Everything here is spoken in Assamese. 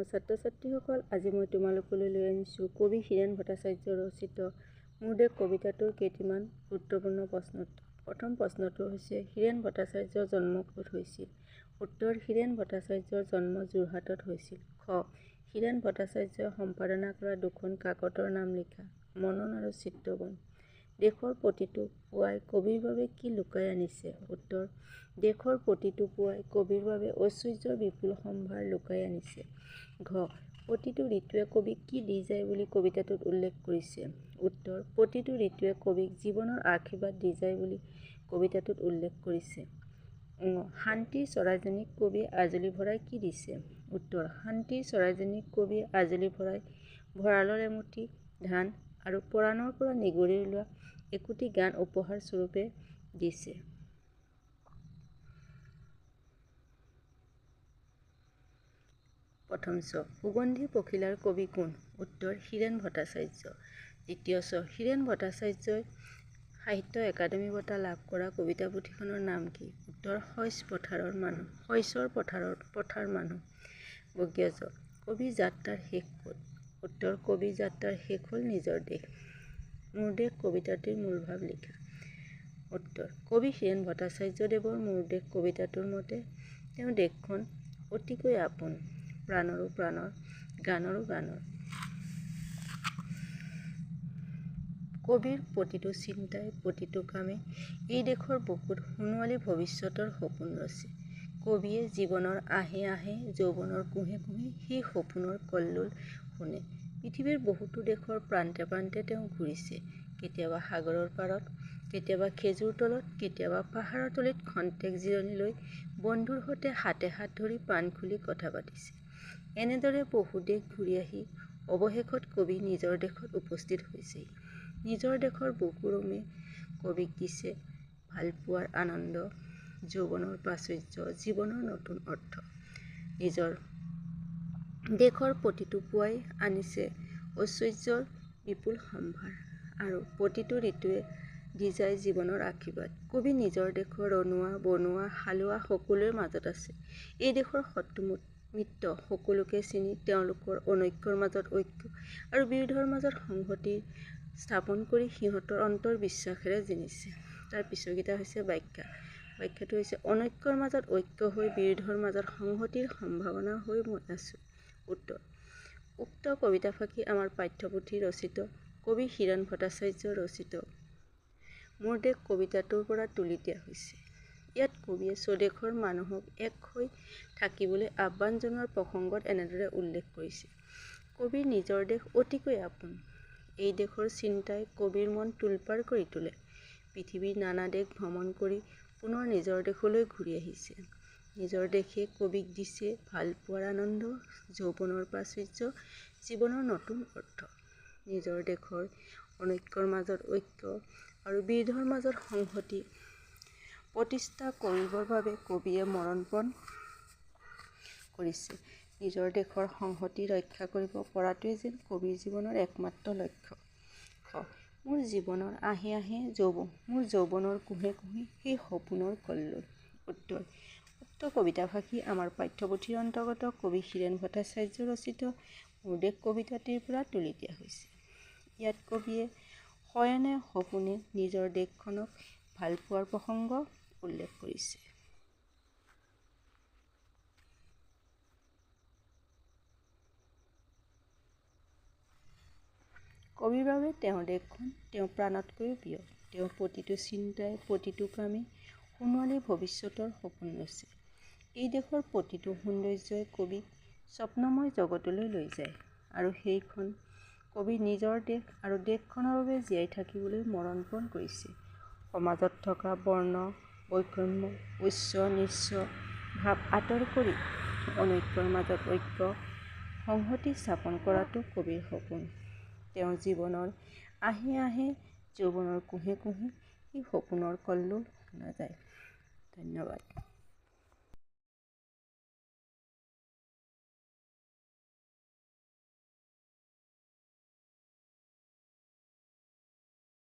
ছাত্ৰ ছাত্ৰীসকল, আজি মই তোমালোকলৈ লৈ আনিছোঁ কবি হীৰেণ ভট্টাচাৰ্য ৰচিত মোৰ দেশ কবিতাটোৰ কেইটিমান গুৰুত্বপূৰ্ণ প্ৰশ্ন। প্ৰথম প্ৰশ্নটো হৈছে, হীৰেণ ভট্টাচাৰ্যৰ জন্ম ক'ত হৈছিল? উত্তৰ: হীৰেণ ভট্টাচাৰ্যৰ জন্ম যোৰহাটত হৈছিল। খ. হীৰেণ ভট্টাচাৰ্যই সম্পাদনা কৰা দুখন কাকতৰ নাম লিখা। মনন আৰু চিত্ৰবন। দেশৰ প্ৰতিটো পুৱাই কবিৰ বাবে কি লুকাই আনিছে? উত্তৰ: দেশৰ প্ৰতিটো পুৱাই কবিৰ বাবে ঐশ্বৰ্যৰ বিপুল সম্ভাৰ লুকাই আনিছে। ঘ. প্ৰতিটো ঋতুৱে কবিক কি দি যায় বুলি কবিতাটোত উল্লেখ কৰিছে? উত্তৰ: প্ৰতিটো ঋতুৱে কবিক জীৱনৰ আশীৰ্বাদ দি যায় বুলি কবিতাটোত উল্লেখ কৰিছে। শান্তিৰ চৰাইজনীক কবিয়ে আজলি ভৰাই কি দিছে? উত্তৰ: শান্তিৰ চৰাইজনীক কবিয়ে আজলি ভৰাই ভঁৰালৰ এমুঠি ধান আৰু পৰাণৰ পৰা নিগৰি ওলোৱা একোটি গান উপহাৰ স্বৰূপে দিছে। প্ৰথম চ. সুগন্ধি পখিলাৰ কবি কোন? উত্তৰ: হীৰেণ ভট্টাচাৰ্য। দ্বিতীয় চ. হীৰেণ ভট্টাচাৰ্যই সাহিত্য একাডেমী বঁটা লাভ কৰা কবিতা পুথিখনৰ নাম কি? উত্তৰ: শইচৰ পথাৰ মানুহ। বৰ্গীয় জ. কবিৰ যাত্ৰাৰ শেষ ক'ত? উত্তৰ: কবিৰ যাত্ৰাৰ শেষ হ'ল নিজৰ দেশ। মোৰ দেশ কবিতাটিৰ মূলভাৱ লিখা। উত্তৰ: কবি হীৰেণ ভট্টাচাৰ্যদেৱৰ মোৰ দেশ কবিতাটোৰ মতে তেওঁৰ দেশখন অতিকৈ আপোন, প্ৰাণৰো প্ৰাণৰ, গানৰো গানৰ। কবিৰ প্ৰতিটো চিন্তাই, প্ৰতিটো কামে এই দেশৰ বুকুত সোণোৱালী ভৱিষ্যতৰ সপোন ৰচে। কবিয়ে জীৱনৰ আহে আহে, যৌৱনৰ কোঁহে কোঁহে সেই সপোনৰ কল্লোল শুনে। পৃথিৱীৰ বহুতো দেশৰ প্ৰান্তে প্ৰান্তে তেওঁ ঘূৰিছে। কেতিয়াবা সাগৰৰ পাৰত, কেতিয়াবা খেজুৰ তলত, কেতিয়াবা পাহাৰৰ তলিত খন্তেক জিৰণি লৈ বন্ধুৰ সৈতে হাতে হাত ধৰি প্ৰাণ খুলি কথা পাতিছে। এনেদৰে বহু দেশ ঘূৰি আহি অৱশেষত কবি নিজৰ দেশত উপস্থিত হৈছেহি। নিজৰ দেশৰ বুকুৰুমে কবিক দিছে ভালপোৱাৰ আনন্দ, যৌৱনৰ প্ৰাচুৰ্য, জীৱনৰ নতুন অৰ্থ। নিজৰ দেশৰ প্ৰতিটো পুৱাই আনিছে ঐশ্বৰ্যৰ বিপুল সম্ভাৰ আৰু প্ৰতিটো ঋতুৱে দি যায় জীৱনৰ আশীৰ্বাদ। কবি নিজৰ দেশৰ ৰনোৱা, বনোৱা, হালোৱা সকলোৰে মাজত আছে। এই দেশৰ শত্ৰু মিত্ৰ সকলোকে চিনি তেওঁলোকৰ অনৈক্যৰ মাজত ঐক্য আৰু বিৰোধৰ মাজত সংহতি স্থাপন কৰি সিহঁতৰ অন্তৰ বিশ্বাসেৰে জিনিছে। তাৰ পিছৰকেইটা হৈছে ব্যাখ্যা। ব্যাখ্যাটো হৈছে, অনৈক্যৰ মাজত ঐক্য হৈ, বিৰোধৰ মাজত সংহতিৰ সম্ভাৱনা হৈ মই আছোঁ। উত্তৰ: উক্ত কবিতাফাঁকি আমাৰ পাঠ্যপুথি ৰচিত কবি হীৰেণ ভট্টাচাৰ্য ৰচিত মোৰ দেশ কবিতাটোৰ পৰা তুলি দিয়া হৈছে। ইয়াত কবিয়ে স্বদেশৰ মানুহক এক হৈ থাকিবলৈ আহ্বান জনোৱাৰ প্ৰসংগত এনেদৰে উল্লেখ কৰিছে: কবিৰ নিজৰ দেশ অতিকৈ আপোন। এই দেশৰ চিন্তাই কবিৰ মন তোলপাৰ কৰি তোলে। পৃথিৱীৰ নানা দেশ ভ্ৰমণ কৰি পুনৰ নিজৰ দেশলৈ ঘূৰি আহিছে। নিজৰ দেশে কবিক দিছে ভালপোৱাৰ আনন্দ, যৌৱনৰ প্ৰাচুৰ্য, জীৱনৰ নতুন অৰ্থ। নিজৰ দেশৰ অনৈক্যৰ মাজত ঐক্য আৰু বিৰোধৰ মাজত সংহতি প্ৰতিষ্ঠা কৰিবৰ বাবে কবিয়ে মৰণপণ কৰিছে। নিজৰ দেশৰ সংহতি ৰক্ষা কৰিব পৰাটোৱে যেন কবিৰ জীৱনৰ একমাত্ৰ লক্ষ্য। খ. মোৰ জীৱনৰ আহে আহে, মোৰ যৌৱনৰ কোঁহে কোঁহে সেই সপোনৰ কল্লোল। উত্তৰ: উক্ত কবিতাফাঁকি আমাৰ পাঠ্যপুথিৰ অন্তৰ্গত কবি হীৰেণ ভট্টাচাৰ্য ৰচিত মোৰ দেশ কবিতাটিৰ পৰা তুলি দিয়া হৈছে। ইয়াত কবিয়ে শয়নে সপোনে নিজৰ দেশখনক ভালপোৱাৰ প্ৰসংগ উল্লেখ কৰিছে। কবিৰ বাবে তেওঁৰ দেশখন তেওঁৰ প্ৰাণতকৈও প্ৰিয়। তেওঁৰ প্ৰতিটো চিন্তাই, প্ৰতিটো কামে সোণোৱালী ভৱিষ্যতৰ সপোন ৰচে। এই দেশৰ প্ৰতিটো সৌন্দৰ্যই কবিক স্বপ্নময় জগতলৈ লৈ যায় আৰু সেইখন কবিৰ নিজৰ দেশ আৰু দেশখনৰ বাবে জীয়াই থাকিবলৈ মৰণপণ কৰিছে। সমাজত থকা বৰ্ণ বৈষম্য, উচ্চ নীচ ভাৱ আঁতৰ কৰি অনৈক্যৰ মাজত ঐক্য, সংহতি স্থাপন কৰাটো কবিৰ সপোন। তেওঁৰ জীৱনৰ আহে আহে, যৌৱনৰ কোঁহে কোঁহে সেই সপোনৰ কল্লোল শুনা যায়। ধন্যবাদ।